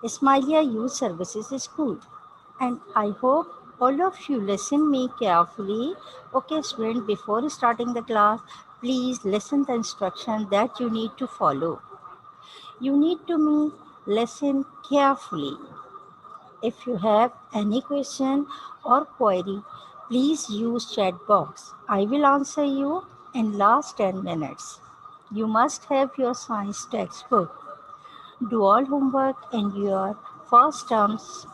Smilia Youth Services School. And I hope all of you listen me carefully. Okay, student, before starting the class, please listen the instruction that you need to follow. You need to me listen carefully. If you have any question or query, please use chat box. I will answer you in last 10 minutes. You must have your science textbook. Do all homework in your first term's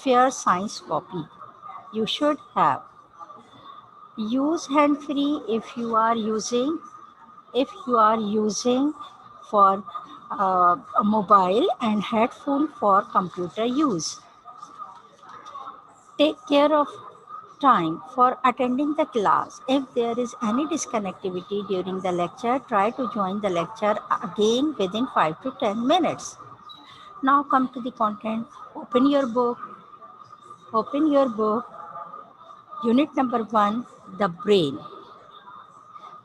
fair science copy. You should have. Use hand free if you are using for a mobile and headphone for computer use. Take care of time for attending the class. If there is any disconnectivity during the lecture, try to join the lecture again within 5 to 10 minutes. Now come to the content. Open your book. Unit number 1, the brain.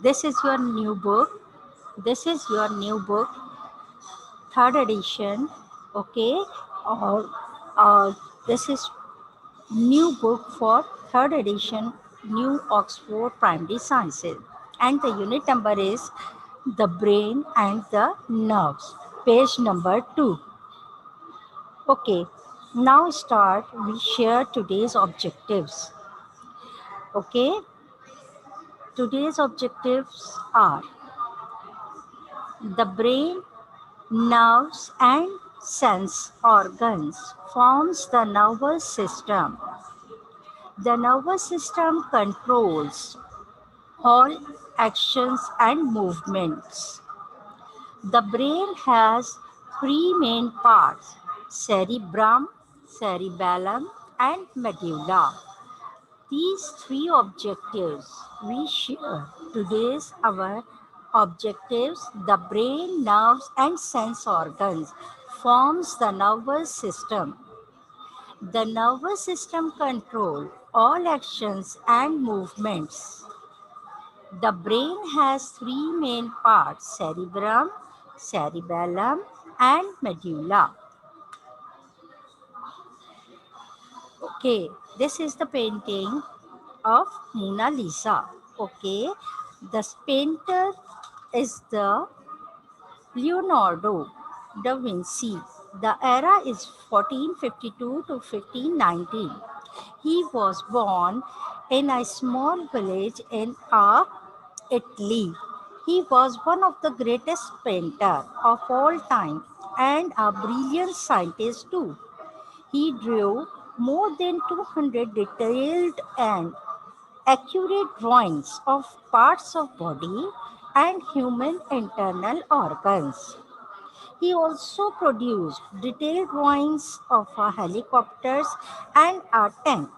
This is your new book. This is your new book, third edition. Okay, or this is new book for third edition, New Oxford Primary Sciences, and the unit number is the brain and the nerves, page number 2. Okay, now start. We share today's objectives. Okay, today's objectives are the brain, nerves, and sense organs forms the nervous system. The nervous system controls all actions and movements. The brain has three main parts: cerebrum, cerebellum, and medulla. These three objectives we share. Today's our objectives: the brain, nerves, and sense organs forms the nervous system. The nervous system controls all actions and movements. The brain has three main parts: cerebrum, cerebellum, and medulla. Okay, this is the painting of Mona Lisa. Okay, the painter is the Leonardo da Vinci. The era is 1452 to 1519. He was born in a small village in Italy. He was one of the greatest painters of all time and a brilliant scientist too. He drew more than 200 detailed and accurate drawings of parts of body and human internal organs. He also produced detailed drawings of helicopters and a tank.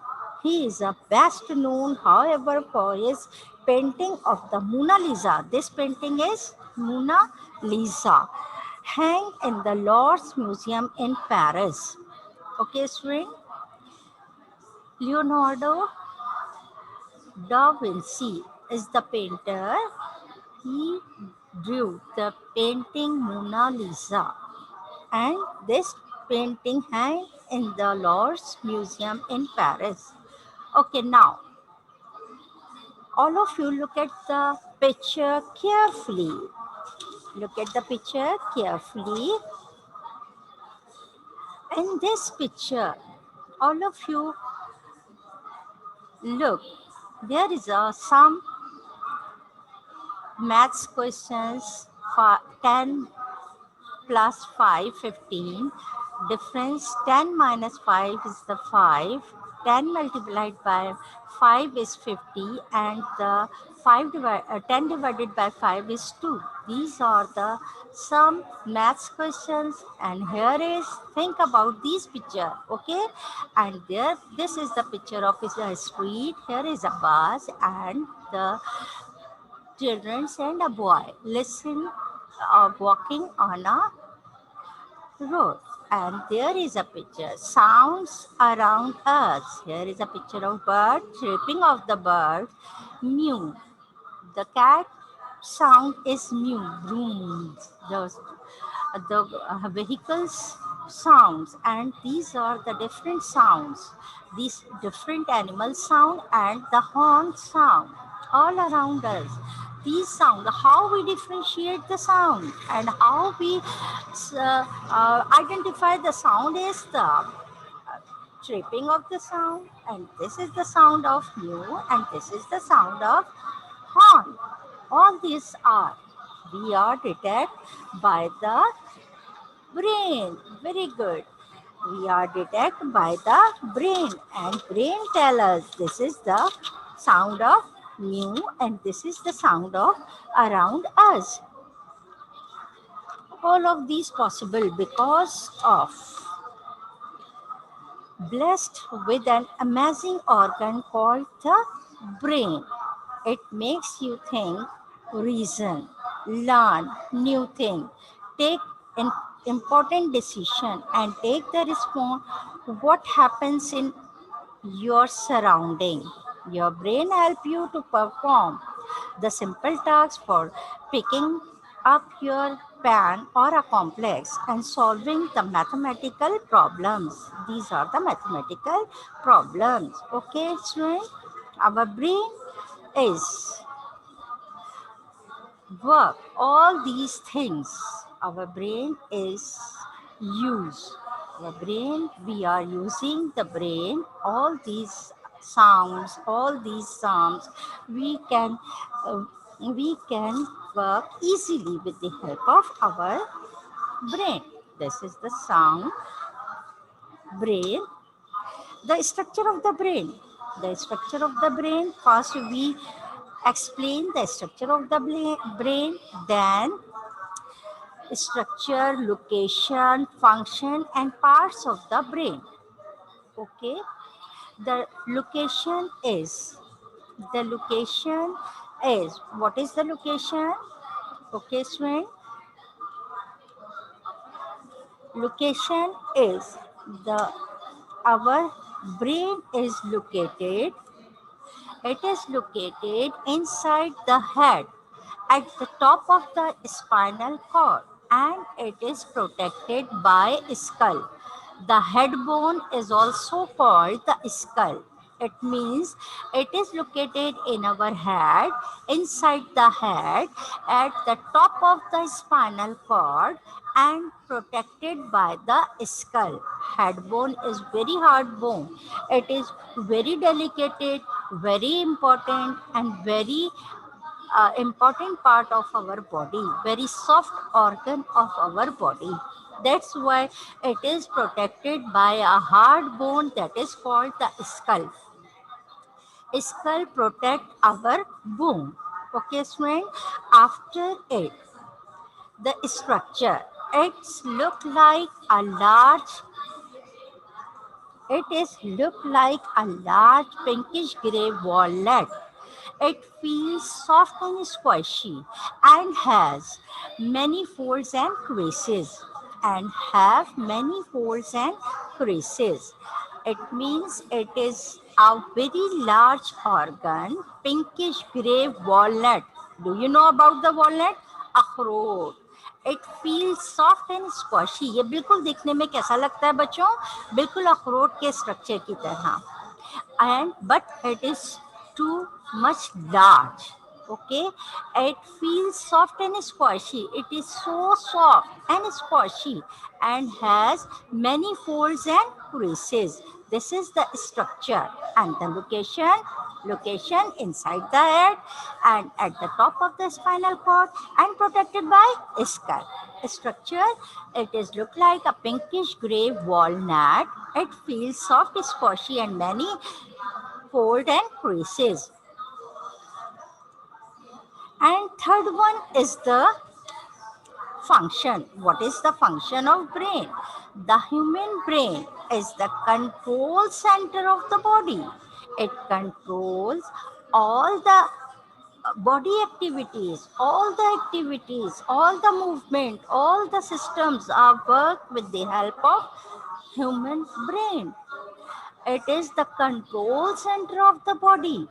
He is best known, however, for his painting of the Mona Lisa. This painting is Mona Lisa, hang in the Louvre Museum in Paris. Okay, student. Leonardo da Vinci is the painter. He drew the painting Mona Lisa, and this painting hangs in the Louvre Museum in Paris. Okay, now all of you look at the picture carefully. Look at the picture carefully. In this picture, all of you look. There is some maths questions for 10 plus 5, 15. Difference 10 minus 5 is the 5. 10 multiplied by 5 is 50, and the 10 divided by 5 is 2. These are the some maths questions, and here is think about these picture. Okay, and there this is the picture of a street. Here is a bus and the children and a boy listen walking on a road, and there is a picture sounds around us. Here is a picture of bird chirping of the bird, mew. The cat sound is mew, broom. The vehicles sounds, and these are the different sounds, these different animal sound and the horn sound all around us. These sound, how we differentiate the sound and how we identify the sound is the tripping of the sound, and this is the sound of mew, and this is the sound of horn. All these are we are detected by the brain. Very good. We are detected by the brain, and brain tell us this is the sound of mew and this is the sound of around us. All of these possible because of blessed with an amazing organ called the brain. It makes you think, reason, learn new thing, take an important decision and take the response what happens in your surrounding. Your brain help you to perform the simple tasks for picking up your pen or a complex and solving the mathematical problems. These are the mathematical problems. Okay, student? Our brain is work all these things. Our brain is used. Our brain, we are using the brain, all these sounds we can uh, we can work easily with the help of our brain. This is the sound brain. The structure of the brain. The structure of the brain, first we explain the structure of the brain, then structure, location, function, and parts of the brain. Okay, the location is what is the location? Okay, swing. Location is the our brain is located. It is located inside the head at the top of the spinal cord, and it is protected by skull. The head bone is also called the skull. It means it is located in our head, inside the head, at the top of the spinal cord, and protected by the skull. Head bone is very hard bone. It is very delicate, very important, and very important part of our body, very soft organ of our body. That's why it is protected by a hard bone that is called the skull. Skull protect our bone. Okay, friend. After it, the structure. It's look like a large. It is look like a large pinkish gray walnut. It feels soft and squishy and has many folds and creases It means it is a very large organ, pinkish gray walnut. Do you know about the walnut? अखरोट. It feels soft and squishy. ये बिल्कुल दिखने में कैसा लगता है बच्चों? बिल्कुल अखरोट के स्ट्रक्चर की तरह. And but it is too much large. Okay, it feels soft and squishy. It is so soft and squishy and has many folds and creases. This is the structure, and the location inside the head and at the top of the spinal cord and protected by skull. Structure, it is look like a pinkish gray walnut. It feels soft, squishy, and many fold and creases. And third one is the function. What is the function of brain? The human brain is the control center of the body. It controls all the all the movement, all the systems are work with the help of human brain. It is the control center of the body.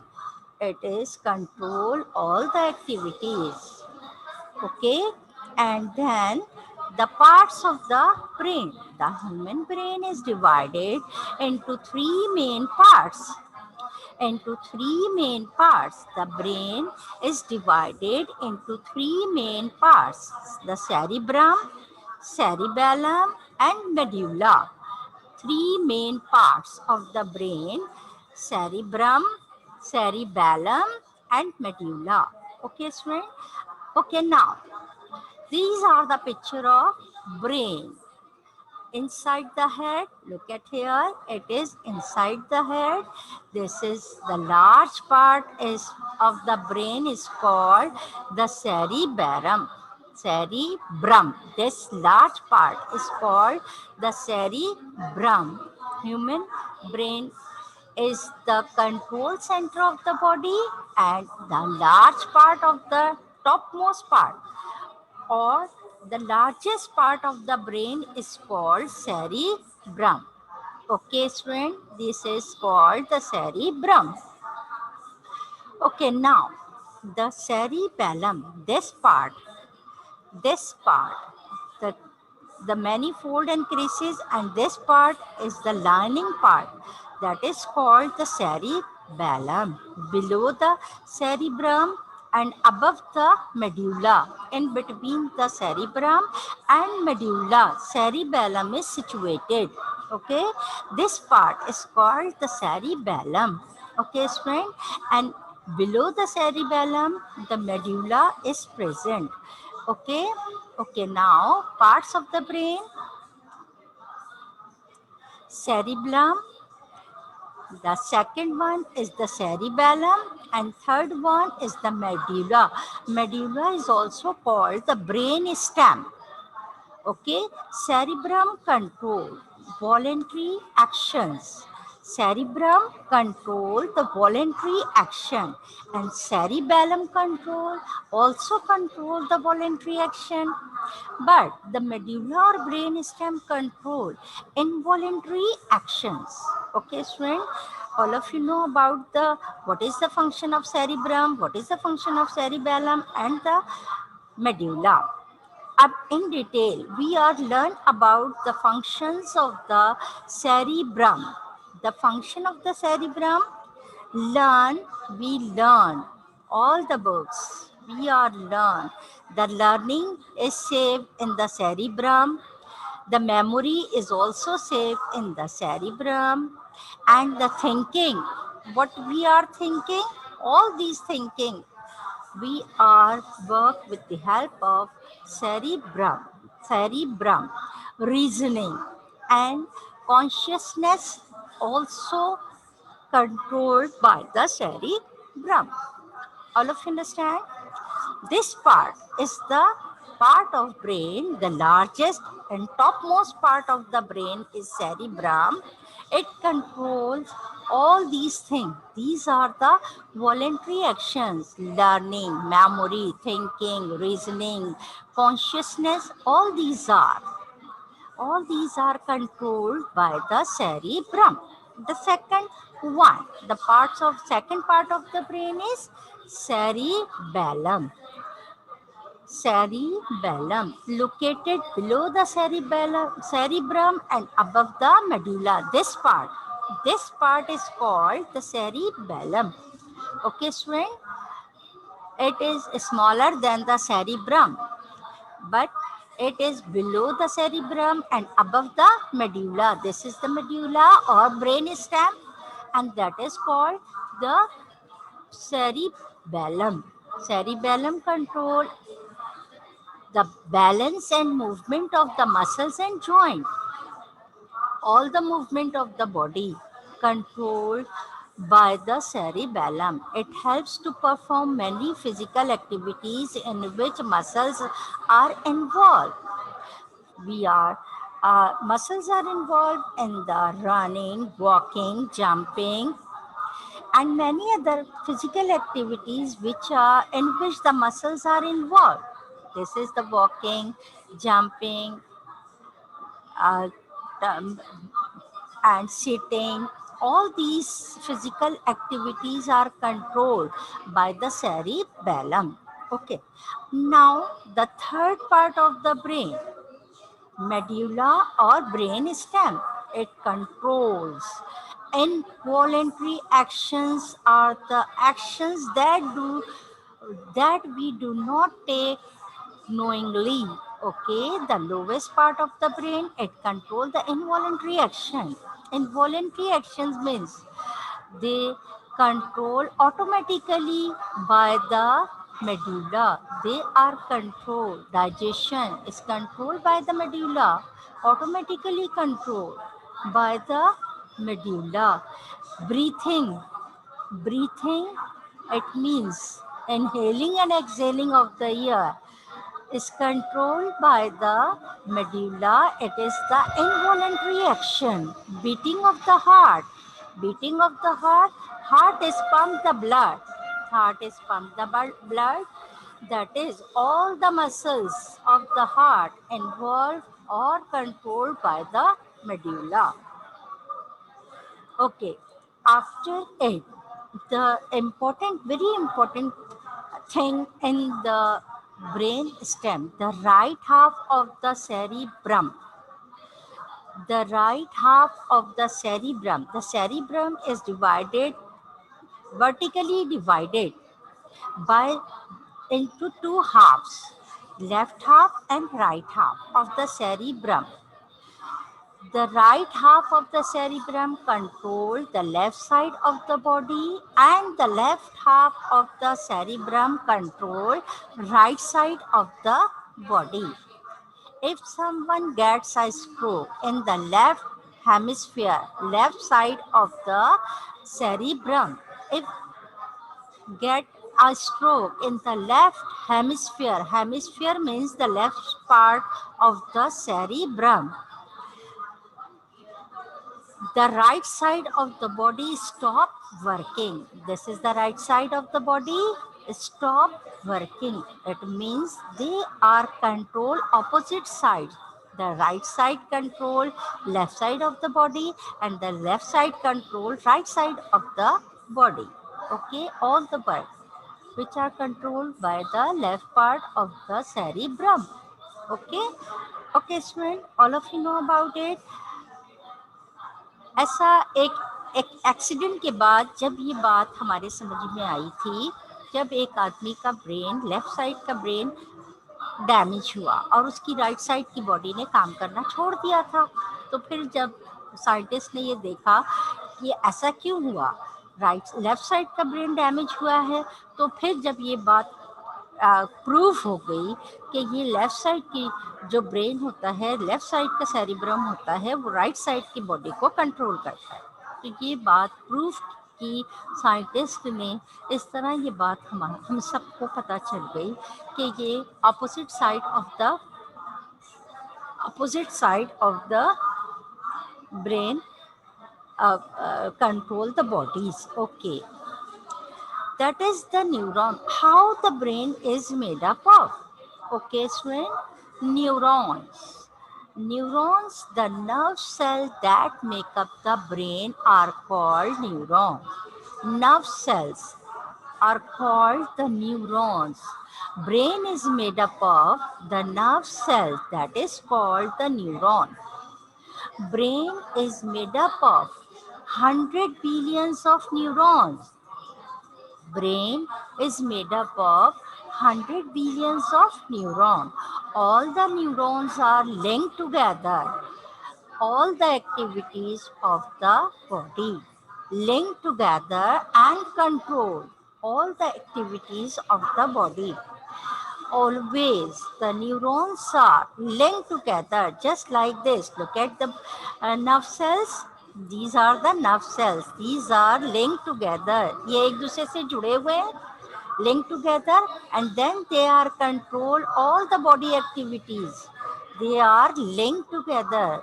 It is control all the activities. Okay, and then The parts of the brain. The human brain is divided into three main parts. The brain is divided into three main parts: the cerebrum, cerebellum, and medulla. Three main parts of the brain: cerebrum, cerebellum, and medulla. Okay, student? Okay, now these are the picture of brain. Inside the head, look at here, it is inside the head. This is the large part is of the brain is called the cerebrum. This large part is called the cerebrum. Human brain is the control center of the body, and the large part of the topmost part, or the largest part of the brain, is called cerebrum. Okay, student, this is called the cerebrum. Okay, now the cerebellum, this part, the the manifold and creases, and this part is the lining part, that is called the cerebellum. Below the cerebrum and above the medulla, in between the cerebrum and medulla, cerebellum is situated. Okay, this part is called the cerebellum. Okay, friend, and below the cerebellum the medulla is present. Okay. Okay, now parts of the brain: cerebellum, the second one is the cerebellum, and third one is the medulla. Medulla is also called the brain stem. Okay, cerebrum control voluntary actions. Cerebrum control the voluntary action, and cerebellum control the voluntary action. But the medulla or brain stem control involuntary actions. Okay, student, all of you know about the what is the function of cerebrum, what is the function of cerebellum, and the medulla. Up in detail, we are learn about the functions of the cerebrum. The function of the cerebrum, learn, we learn all the books. We are learn. The learning is saved in the cerebrum. The memory is also saved in the cerebrum. And the thinking, what we are thinking, all these thinking, we are work with the help of cerebrum, reasoning, and consciousness also controlled by the cerebrum. All of you understand? This part is the part of brain, the largest and topmost part of the brain is cerebrum. It controls all these things. These are the voluntary actions: learning, memory, thinking, reasoning, consciousness. All these are controlled by the cerebrum. The second part of the brain is cerebellum. Cerebellum, located below the cerebrum and above the medulla. This part is called the cerebellum. Okay, student, it is smaller than the cerebrum, but it is below the cerebrum and above the medulla. This is the medulla or brain stem, and that is called the cerebellum. Cerebellum control the balance and movement of the muscles and joint. All the movement of the body controlled by the cerebellum. It helps to perform many physical activities in which muscles are involved. Muscles are involved in the running, walking, jumping, and many other physical activities in which the muscles are involved. This is the walking, jumping, uh, um, and sitting. All these physical activities are controlled by the cerebellum. Okay. Now, the third part of the brain. medulla or brain stem. It controls. Involuntary actions are the actions that we do not take knowingly. Okay, the lowest part of the brain, it controls the involuntary action. Involuntary actions means they control automatically by the medulla. They are controlled. Digestion is controlled by the medulla, automatically controlled by the medulla. Breathing, breathing, it means inhaling and exhaling of the air is controlled by the medulla. It is the involuntary action. Beating of the heart. Beating of the heart. Heart is pump the blood. Heart is pump the blood. That is all the muscles of the heart involved or controlled by the medulla. Okay. After it, the important, very important thing in the brain stem, the right half of the cerebrum. The right half of the cerebrum is divided, vertically divided by into two halves, left half and right half of the cerebrum. The right half of the cerebrum controls the left side of the body, and the left half of the cerebrum controls right side of the body. If someone gets a stroke in the left hemisphere, left side of the cerebrum, if get a stroke in the left hemisphere, hemisphere means the left part of the cerebrum, the right side of the body stop working. This is the right side of the body stop working. It means they are control opposite sides. The right side control left side of the body, and the left side control right side of the body. Okay, all the parts which are controlled by the left part of the cerebrum. Okay, okay, student, all of you know about it. ऐसा एक accident के बाद जब ये बात हमारे समझ में आई थी, जब एक आदमी का ब्रेन, लेफ्ट साइड का ब्रेन डैमेज हुआ और उसकी राइट साइड की बॉडी ने काम करना छोड़ दिया था, तो फिर जब साइंटिस्ट ने ये देखा कि ऐसा क्यों हुआ, लेफ्ट साइड का ब्रेन डैमेज हुआ है, तो फिर जब ये बात प्रूव हो गई कि ये लेफ्ट साइड की जो ब्रेन होता है, लेफ्ट साइड का सेरिब्रम होता है, वो राइट साइड की बॉडी को कंट्रोल करता है। तो ये बात प्रूफ की साइंटिस्ट ने, इस तरह ये बात हम सबको पता चल गई कि ये opposite side of the brain control the bodies. Okay, that is the neuron. How the brain is made up of? Okay, student, neurons. Neurons, the nerve cells that make up the brain are called neurons. Nerve cells are called the neurons. Brain is made up of the nerve cells that is called the neuron. Brain is made up of 100 billions of neurons. Brain is made up of 100 billions of neurons. All the neurons are linked together. All the activities of the body linked together and control all the activities of the body. Always the neurons are linked together just like this. Look at the nerve cells. These are the nerve cells. These are linked together. ये एक दूसरे से जुड़े हुए हैं, linked together, and then they are control all the body activities. They are linked together.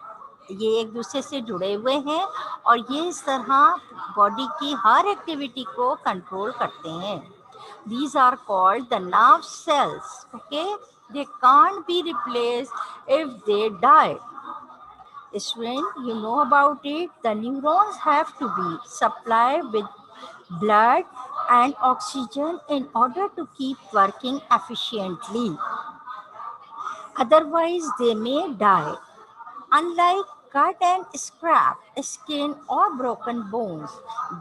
ये एक दूसरे से जुड़े हुए हैं और ये इस तरह बॉडी की हर एक्टिविटी को कंट्रोल करते हैं. These are called the nerve cells. Okay, they can't be replaced if they die. When you know about it, the neurons have to be supplied with blood and oxygen in order to keep working efficiently. otherwise they may die. Unlike cut and scrap skin or broken bones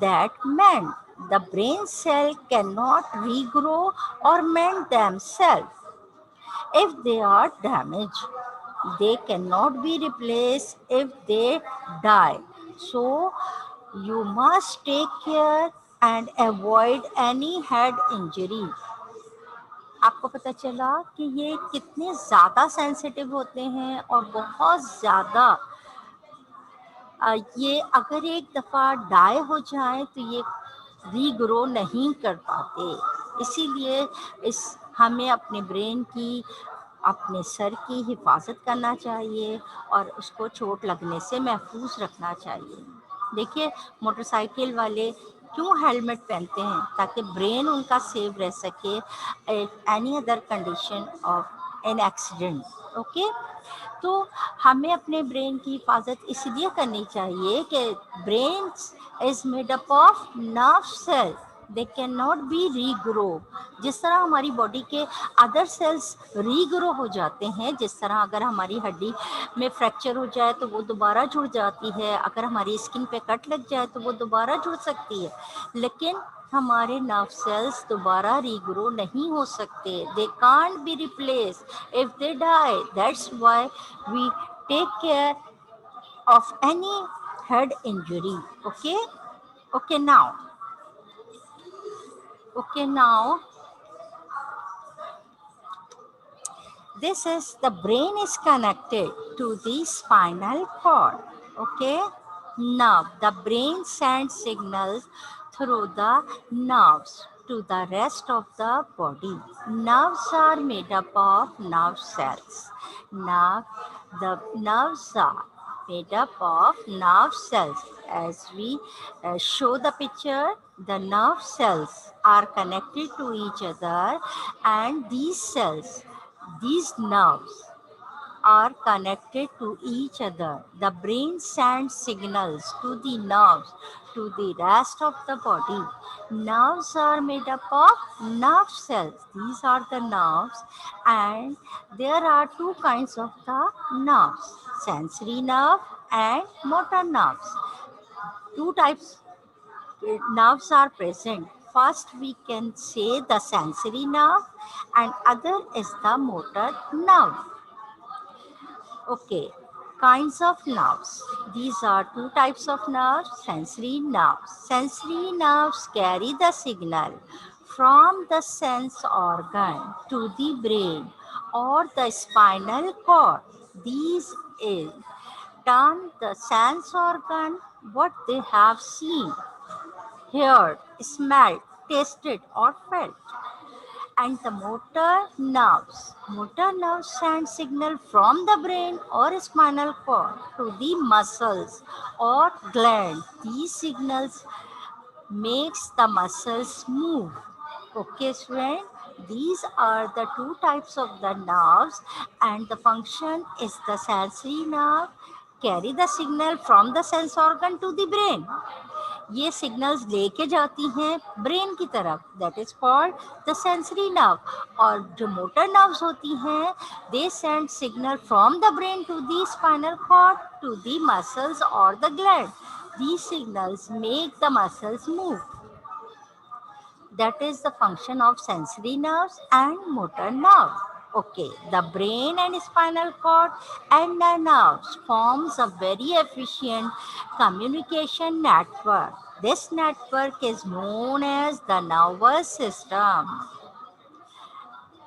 that mend, the brain cell cannot regrow or mend themselves if they are damaged. They cannot be replaced if they die. So you must take care and avoid any head injury. आपको पता चला कि ये कितने ज़्यादा sensitive होते हैं और बहुत ज़्यादा ये अगर एक दफ़ा डाई हो जाए तो ये रीग्रो नहीं कर पाते। इसीलिए इस हमें अपने ब्रेन की, अपने सर की हिफाजत करना चाहिए और उसको चोट लगने से महफूज रखना चाहिए। देखिए मोटरसाइकिल वाले क्यों हेलमेट पहनते हैं, ताकि ब्रेन उनका सेव रह सके any other condition of an accident. Okay, तो हमें अपने ब्रेन की हिफाजत इसलिए करनी चाहिए कि brain is made up of nerve cell, they can not be regrow. जिस तरह हमारी बॉडी के अदर सेल्स रीग्रो हो जाते हैं, जिस तरह अगर हमारी हड्डी में फ्रैक्चर हो जाए तो वो दोबारा जुड़ जाती है, अगर हमारी स्किन पे कट लग जाए तो वो दोबारा जुड़ सकती है, लेकिन हमारे नर्व सेल्स दोबारा रीग्रो नहीं हो सकते। They can't be replace if they die. That's why we take care of any head injury. Okay, okay now, okay now, this is the brain is connected to the spinal cord. Okay, now the brain sends signals through the nerves to the rest of the body. Nerves are made up of nerve cells. Now the nerves are made up of nerve cells. As we show the picture, the nerve cells are connected to each other, and these nerves are connected to each other. The brain sends signals to the nerves to the rest of the body. Nerves are made up of nerve cells. These are the nerves, and there are two kinds of the nerves: sensory nerve and motor nerves. Two types nerves are present. First, we can say the sensory nerve, and other is the motor nerve. Okay, kinds of nerves. These are two types of nerves, sensory nerves. Sensory nerves carry the signal from the sense organ to the brain or the spinal cord. These is termed the sense organ, what they have seen, heard, smelled, tasted, or felt. And the motor nerves. Motor nerves send signal from the brain or spinal cord to the muscles or gland. These signals makes the muscles move. Okay, student. These are the two types of the nerves, and the function is the sensory nerve carry the signal from the sense organ to the brain. ये signals लेके जाती हैं brain की तरफ, that is called the sensory nerve. और जो motor nerves होती हैं, they send signal from the brain to the spinal cord to the muscles और the gland. These signals make the muscles move. That is the function of sensory nerves and motor nerve. Okay, the brain and spinal cord and the nerves forms a very efficient communication network. This network is known as the nervous system.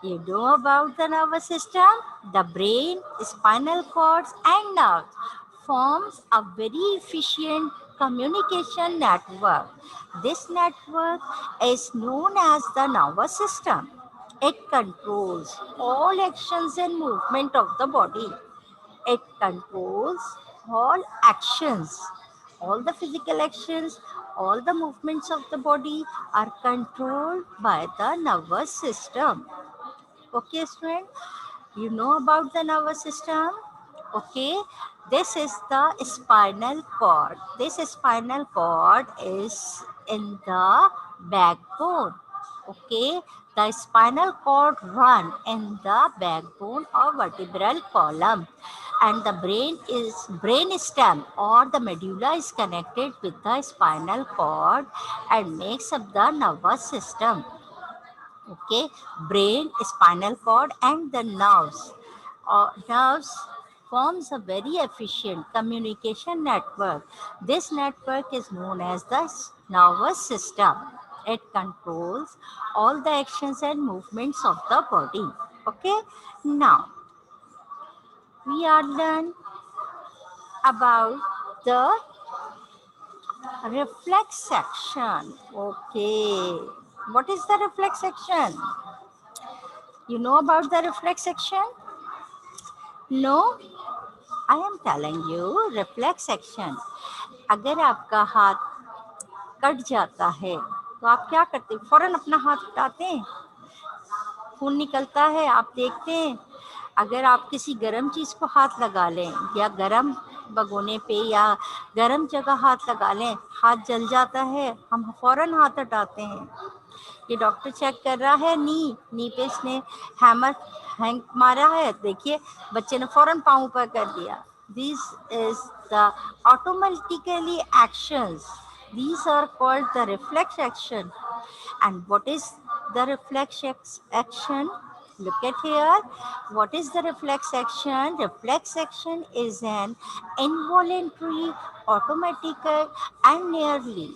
You know about the nervous system? The brain, spinal cords and nerves forms a very efficient communication network. This network is known as the nervous system. It controls all actions and movement of the body. It controls all actions. All the physical actions, all the movements of the body are controlled by the nervous system. Okay, student, you know about the nervous system. Okay, this is the spinal cord. This spinal cord is in the backbone. Okay, the spinal cord run in the backbone or vertebral column, and the brain stem or the medulla is connected with the spinal cord and makes up the nervous system. Okay, brain, spinal cord, and the nerves forms a very efficient communication network. This network is known as the nervous system. It controls all the actions and movements of the body. Okay, now we are learn about the reflex section. Okay, what is the reflex section? You know about the reflex section? No, I am telling you reflex action. अगर आपका हाथ cut जाता है तो आप क्या करते हैं? फौरन अपना हाथ हटाते हैं, खून निकलता है, आप देखते हैं। अगर आप किसी गर्म चीज़ को हाथ लगा लें या गर्म भगोने पे या गर्म जगह हाथ लगा लें, हाथ जल जाता है, हम फौरन हाथ हटाते हैं। ये डॉक्टर चेक कर रहा है नी पे इसने हैमर हैंग मारा है, देखिए बच्चे ने फौरन पाँव ऊपर कर दिया। This is the automatically actions, these are called the reflex action. And what is the reflex action? Look at here. What is the reflex action? Reflex action is an involuntary, automatic, and nearly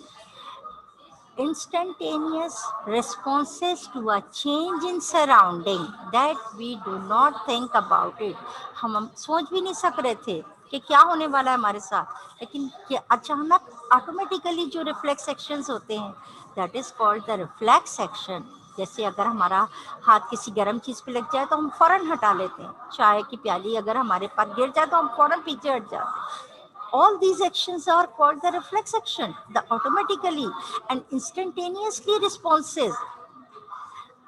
instantaneous responses to a change in surrounding that we do not think about it. हम सोच भी नहीं सक रहे थे कि क्या होने वाला है हमारे साथ, लेकिन अचानक ऑटोमेटिकली जो रिफ्लेक्स एक्शंस होते हैं, that is called the reflex action. जैसे अगर हमारा हाथ किसी गर्म चीज़ पे लग जाए तो हम फ़ौरन हटा लेते हैं, चाय की प्याली अगर हमारे पास गिर जाए तो हम फ़ौरन पीछे हट जाते हैं। All these actions are called the reflex action, the automatically and instantaneously responses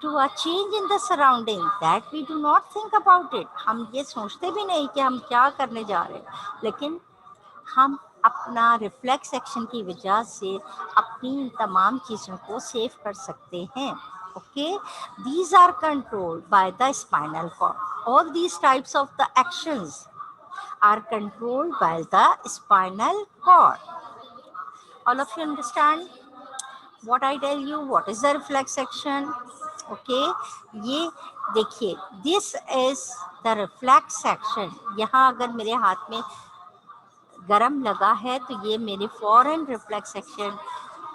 to a change in the surrounding that we do not think about it. हम ये सोचते भी नहीं कि हम क्या करने जा रहे हैं, लेकिन हम अपना रिफ्लेक्स एक्शन की वजह से अपनी इन तमाम चीज़ों को सेव कर सकते हैं। Okay, these are controlled by the spinal cord. All these types of the actions are controlled by the spinal cord. All of you understand what I tell you? What is the reflex action? Okay, ये देखिए, this is the reflex action. यहाँ अगर मेरे हाथ में गरम लगा है तो ये मेरे फॉरन रिफ्लेक्स एक्शन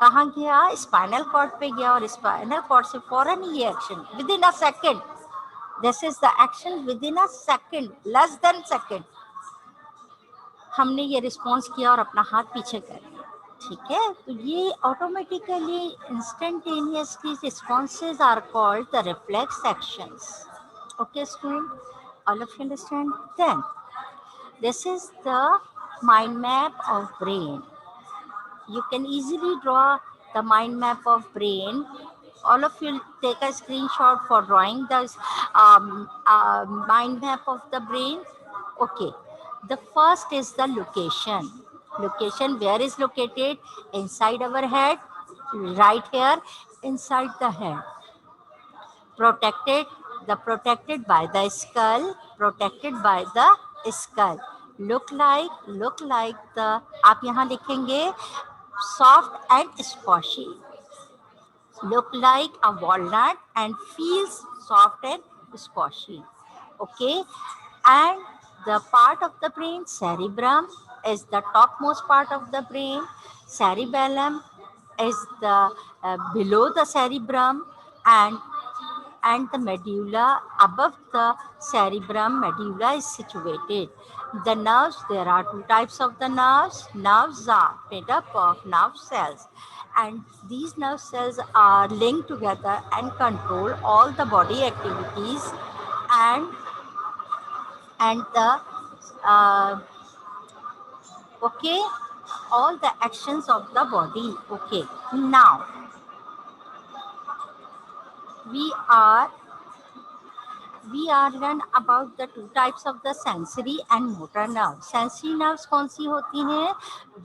कहाँ गया? स्पाइनल कॉर्ड पे गया, और स्पाइनल कॉर्ड से फॉरन ये action with in a second, this is the action with in a second, less than second, हमने ये रिस्पॉन्स किया और अपना हाथ पीछे कर दिया। ठीक है, तो ये automatically instantaneously responses are called the reflex actions. Okay student, all of you understand? Then this is the mind map of brain. You can easily draw the mind map of brain. All of you take a screenshot for drawing the mind map of the brain. Okay, the first is the location. Location, where is located? Inside our head, right here, inside the head. Protected, protected by the skull, protected by the skull. Look like the, आप यहाँ लिखेंगे soft and squashy. Look like a walnut and feels soft and squashy. Okay, and the part of the brain, cerebrum, is the topmost part of the brain. Cerebellum is the below the cerebrum, and the medulla above the cerebrum. Medulla is situated. The nerves, there are two types of the nerves. Nerves are made up of nerve cells, and these nerve cells are linked together and control all the body activities and the uh, okay, all the actions of the body. Okay, now we are we are learn about the two types of the sensory and motor nerve. Sensory nerves कौन सी होती हैं?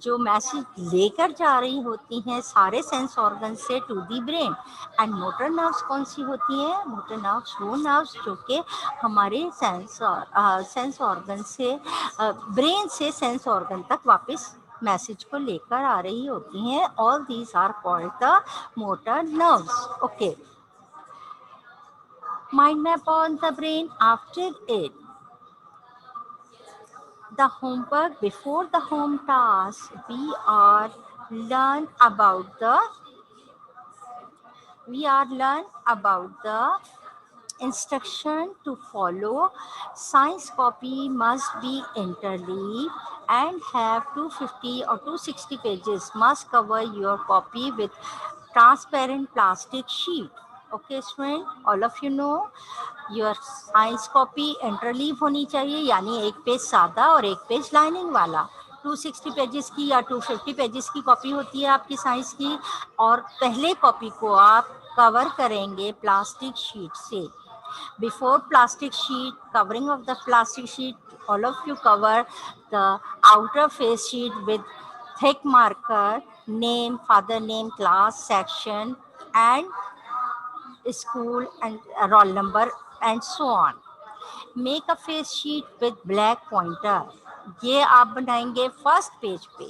जो message लेकर जा रही होती हैं सारे सेंस ऑर्गन से to the brain. And motor nerves कौन सी होती हैं? मोटर नर्व्स वो नर्व्स जो कि हमारे सेंस ऑर्गन से ब्रेन से सेंस ऑर्गन तक वापस मैसेज को लेकर आ रही होती हैं। All these are called the motor nerves. Okay, mind map on the brain. After it, the homework before the home task, we are learn about the instruction to follow. Science copy must be interleaved and have 250 or 260 pages. Must cover your copy with transparent plastic sheet. Okay student, all of you know your science copy interleave होनी चाहिए, यानी एक page सादा और एक page lining वाला। 260 pages की या 250 पेजेस की कॉपी होती है आपकी साइंस की, और पहले कॉपी को आप कवर करेंगे प्लास्टिक शीट से। Before plastic sheet, covering of the plastic sheet, all of you cover the outer face sheet with thick marker, name, father name, class, section, and school and roll number and so on. Make a face sheet with black pointer. ये आप बनाएंगे first page पे,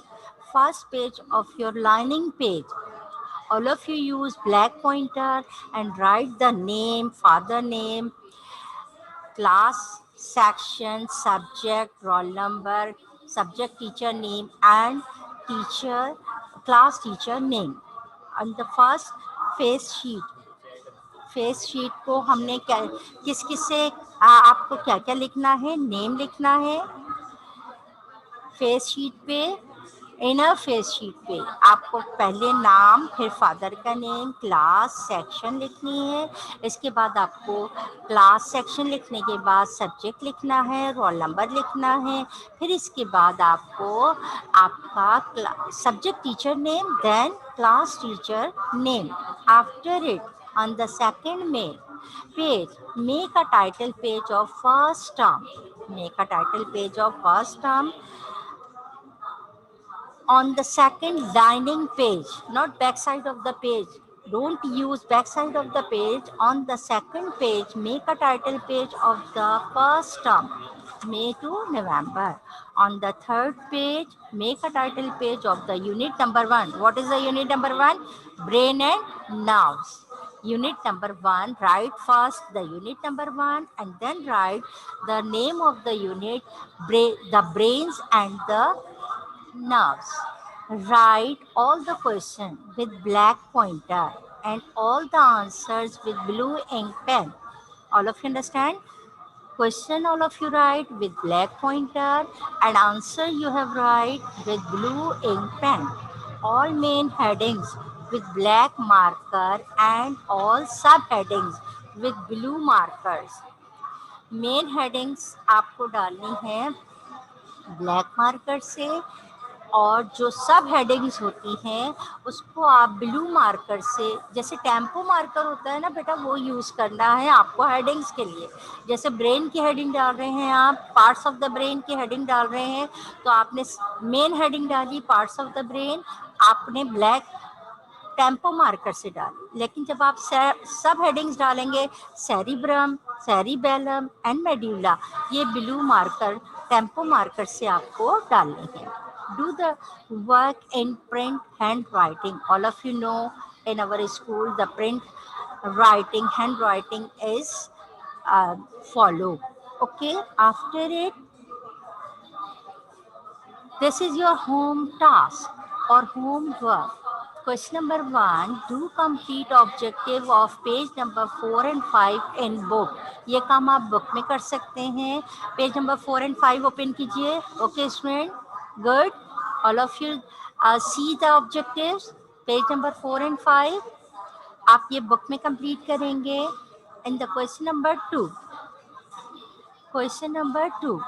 first page of your lining page. All of you use black pointer and write the name, father name, class, section, subject, roll number, subject teacher name, and teacher, class teacher name on the first face sheet. Face sheet को हमने क्या किस किस से आपको क्या क्या लिखना है? नेम लिखना है फेस शीट पे। इनर फेस शीट पे आपको पहले नाम, फिर फादर का नेम, क्लास, सेक्शन लिखनी है। इसके बाद आपको क्लास सेक्शन लिखने के बाद सब्जेक्ट लिखना है, रोल नंबर लिखना है। फिर इसके बाद आपको आपका subject teacher name, then class teacher name. After it, on the second page, make a title page of first term. Make a title page of first term on the second lining page, not back side of the page. Don't use back side of the page. On the second page, make a title page of the first term, May to November. On the third page, make a title page of the unit number 1. What is the unit number 1? Brain and nerves. Unit number 1, write first the unit number 1 and then write the name of the unit, the brains and the nerves. Write all the questions with black pointer and all the answers with blue ink pen. All of you understand? Question all of you write with black pointer and answer you have write with blue ink pen. All main headings with black marker and all subheadings with blue markers. Main headings आपको डालनी है black marker से, और जो सब headings होती हैं उसको आप ब्लू मार्कर से, जैसे टेम्पो मार्कर होता है ना बेटा, वो यूज़ करना है आपको हेडिंग्स के लिए। जैसे ब्रेन की हेडिंग डाल रहे हैं आप, पार्ट्स ऑफ द ब्रेन की हेडिंग डाल रहे हैं, तो आपने मेन हेडिंग डाली पार्ट्स ऑफ द ब्रेन, आपने ब्लैक टेम्पो मार्कर से डाली। लेकिन जब आप सब हेडिंग्स डालेंगे, सेरिब्रम, सेरिबेलम एंड मेड्यूला, ये ब्लू मार्कर टेम्पो मार्कर से आपको डालने हैं। Do the work in print handwriting. All of you know in our school the print writing, handwriting is followed. Okay, after it, this is your home task or homework. Question number 1, do complete objective of page number 4 and 5 in book. ये काम आप book में कर सकते हैं। Page number 4 and 5 open कीजिए। Okay student, good. All of you see the objectives, page number 4 and 5 आप ये बुक में कंप्लीट करेंगे। In the question number 2,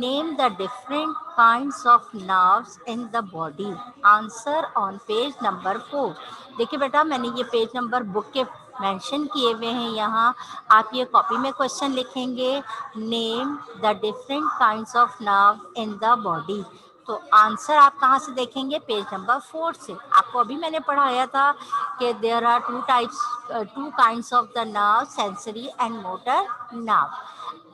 name the different kinds of nerves in the body. Answer on page number 4. देखिए बेटा, मैंने ये page number book के mention किए हुए हैं यहाँ। आप ये कॉपी में क्वेश्चन लिखेंगे, name the different kinds of nerve in the body. तो आंसर आप कहाँ से देखेंगे? पेज नंबर 4 से। आपको अभी मैंने पढ़ाया था कि there are two kinds of the nerve, sensory and motor nerve.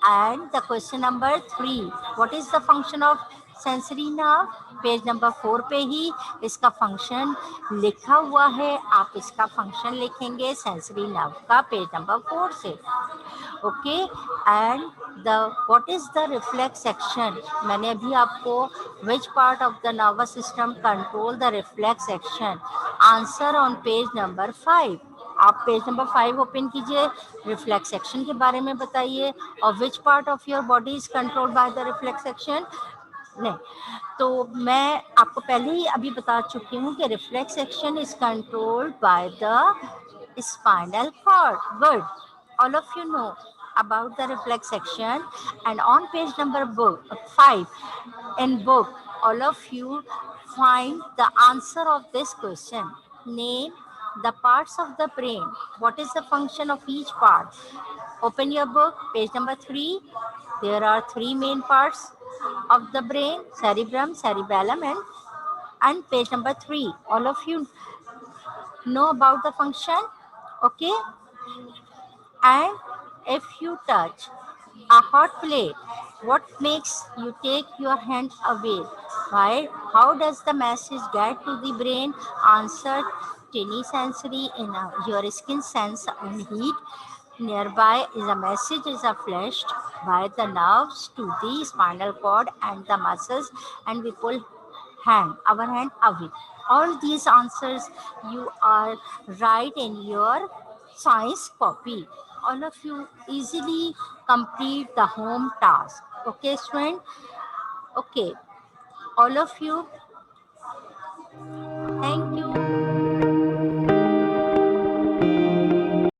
And the question number 3, what is the function of sensory nerve? Page number 4 पे ही इसका फंक्शन लिखा हुआ है। आप इसका फंक्शन लिखेंगे सेंसरी नर्व का पेज नंबर 4 से। Okay, and the what is the reflex action? मैंने अभी आपको which part of the nervous system control the reflex action? Answer on page number 5। आप पेज नंबर 5 ओपन कीजिए, रिफ्लेक्स एक्शन के बारे में बताइए। और which part of your body is controlled by the reflex action? नहीं, तो मैं आपको पहले ही अभी बता चुकी हूँ कि reflex action is controlled by the spinal cord. Good, all of you know about the reflex action. And on page number book 5 in book, all of you find the answer of this question. Name the parts of the brain. What is the function of each part? Open your book, page number 3. There are three main parts of the brain: cerebrum, cerebellum, and page number 3. All of you know about the function. Okay, and if you touch a hot plate, what makes you take your hand away? Why? How does the message get to the brain? Answer: tiny sensory in your skin sense and heat. Nearby is a message is flashed by the nerves to the spinal cord and the muscles, and we pull our hand away. All these answers you are right in your science copy. All of you easily complete the home task. Okay, student? Okay, all of you, thank you.